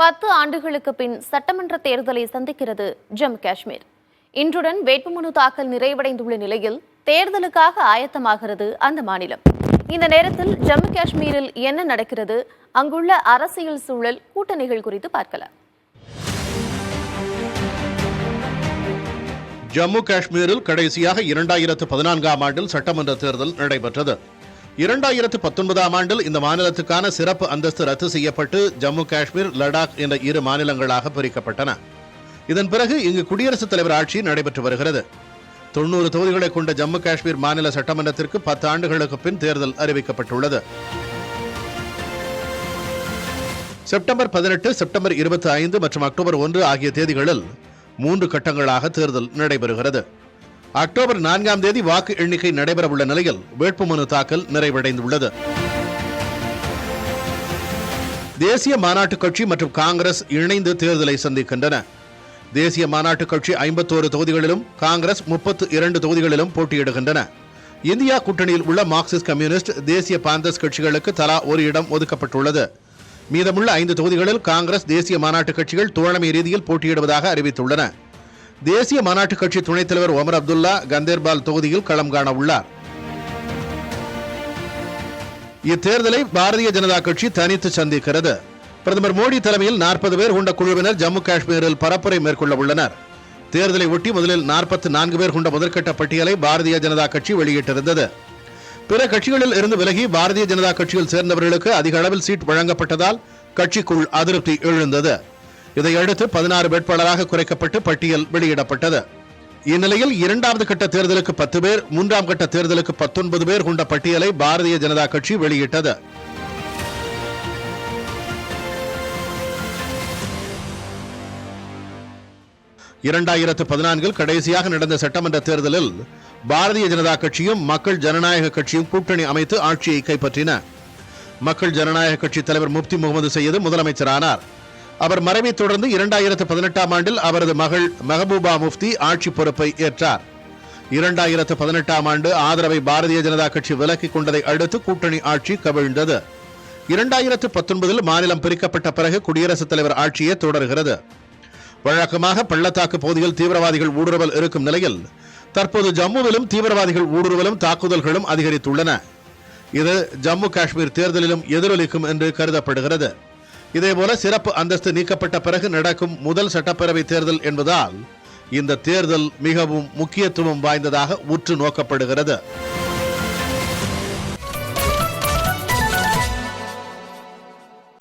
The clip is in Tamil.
10 ஆண்டுகளுக்கு பின் சட்டமன்ற தேர்தலை சந்திக்கிறது ஜம்மு காஷ்மீர். இன்றுடன் வேட்புமனு தாக்கல் நிறைவடைந்துள்ள நிலையில் தேர்தலுக்காக ஆயத்தமாகிறது அந்த மாநிலம். இந்த நேரத்தில் ஜம்மு காஷ்மீரில் என்ன நடக்கிறது, அங்குள்ள அரசியல் சூழல், கூட்டணிகள் குறித்து பார்க்கலாம். ஜம்மு காஷ்மீரில் கடைசியாக 2014ஆம் ஆண்டில் சட்டமன்ற தேர்தல் நடைபெற்றது. 2019ஆம் ஆண்டில் இந்த மாநிலத்துக்கான சிறப்பு அந்தஸ்து ரத்து செய்யப்பட்டு ஜம்மு காஷ்மீர், லடாக் என்ற இரு மாநிலங்களாக பிரிக்கப்பட்டன. இதன் பிறகு இங்கு குடியரசுத் தலைவர் ஆட்சி நடைபெற்று வருகிறது. 90 தொகுதிகளை கொண்ட ஜம்மு காஷ்மீர் மாநில சட்டமன்றத்திற்கு 10 ஆண்டுகளுக்கு பின் தேர்தல் அறிவிக்கப்பட்டுள்ளது. செப்டம்பர் 18, செப்டம்பர் 25 மற்றும் அக்டோபர் 1 ஆகிய தேதிகளில் 3 கட்டங்களாக தேர்தல் நடைபெறுகிறது. அக்டோபர் 4ஆம் தேதி வாக்கு எண்ணிக்கை நடைபெறவுள்ள நிலையில் வேட்புமனு தாக்கல் நிறைவடைந்துள்ளது. தேசிய மாநாட்டுக் கட்சி மற்றும் காங்கிரஸ் இணைந்து தேர்தலை சந்திக்கின்றன. தேசிய மாநாட்டுக் கட்சி 51 தொகுதிகளிலும், காங்கிரஸ் 32 தொகுதிகளிலும் போட்டியிடுகின்றன. இந்தியா கூட்டணியில் உள்ள மார்க்சிஸ்ட் கம்யூனிஸ்ட், தேசிய பாந்தர்ஸ் கட்சிகளுக்கு தலா ஒரு இடம் ஒதுக்கப்பட்டுள்ளது. மீதமுள்ள 5 தொகுதிகளில் காங்கிரஸ், தேசிய மாநாட்டுக் கட்சிகள் தோழமை ரீதியில் போட்டியிடுவதாக அறிவித்துள்ளன. தேசிய மாநாட்டுக் கட்சி துணைத் தலைவர் ஒமர் அப்துல்லா கந்தேர்பால் தொகுதியில் களம் காண உள்ளார். இத்தேர்தலை பாரதிய ஜனதா கட்சி தனித்து சந்திக்கிறது. பிரதமர் மோடி தலைமையில் 40 பேர் கொண்ட குழுவினர் ஜம்மு காஷ்மீரில் பரப்புரை மேற்கொள்ள உள்ளனர். தேர்தலை ஒட்டி முதலில் 44 பேர் கொண்ட முதற்கட்ட பட்டியலை பாரதிய ஜனதா கட்சி வெளியிட்டிருந்தது. பிற கட்சிகளில் இருந்து விலகி பாரதிய ஜனதா கட்சியில் சேர்ந்தவர்களுக்கு அதிக அளவில் சீட் வழங்கப்பட்டதால் கட்சிக்குள் அதிருப்தி எழுந்தது. இதையடுத்து 16 வேட்பாளராக குறைக்கப்பட்டு பட்டியல் வெளியிடப்பட்டது. இந்நிலையில் 2வது கட்ட தேர்தலுக்கு 10 பேர், 3ஆம் கட்ட தேர்தலுக்கு 19 பேர் கொண்ட பட்டியலை பாரதிய ஜனதா கட்சி வெளியிட்டது. (2014) கடைசியாக நடந்த சட்டமன்ற தேர்தலில் பாரதிய ஜனதா கட்சியும் மக்கள் ஜனநாயக கட்சியும் கூட்டணி அமைத்து ஆட்சியை கைப்பற்றின. மக்கள் ஜனநாயக கட்சி தலைவர் முப்தி முகமது சையது முதலமைச்சரானார். அவர் மறைவைத் தொடர்ந்து 2018ஆம் ஆண்டில் அவரது மகள் மெஹபூபா முஃப்தி ஆட்சி பொறுப்பை ஏற்றார். 2018ஆம் ஆண்டு ஆதரவை பாரதிய ஜனதா கட்சி விலக்கிக் கொண்டதை அடுத்து கூட்டணி ஆட்சி கவிழ்ந்தது. 2019இல் மாநிலம் பிரிக்கப்பட்ட பிறகு குடியரசுத் தலைவர் ஆட்சியே தொடர்கிறது. வழக்கமாக பள்ளத்தாக்கு பகுதியில் தீவிரவாதிகள் ஊடுருவல் இருக்கும் நிலையில் தற்போது ஜம்முவிலும் தீவிரவாதிகள் ஊடுருவலும் தாக்குதல்களும் அதிகரித்துள்ளன. இது ஜம்மு காஷ்மீர் தேர்தலிலும் எதிரொலிக்கும் என்று கருதப்படுகிறது. இதேபோல சிறப்பு அந்தஸ்து நீக்கப்பட்ட பிறகு நடக்கும் முதல் சட்டப்பேரவை தேர்தல் என்பதால் இந்த தேர்தல் மிகவும் முக்கியத்துவம் வாய்ந்ததாக உற்று நோக்கப்படுகிறது.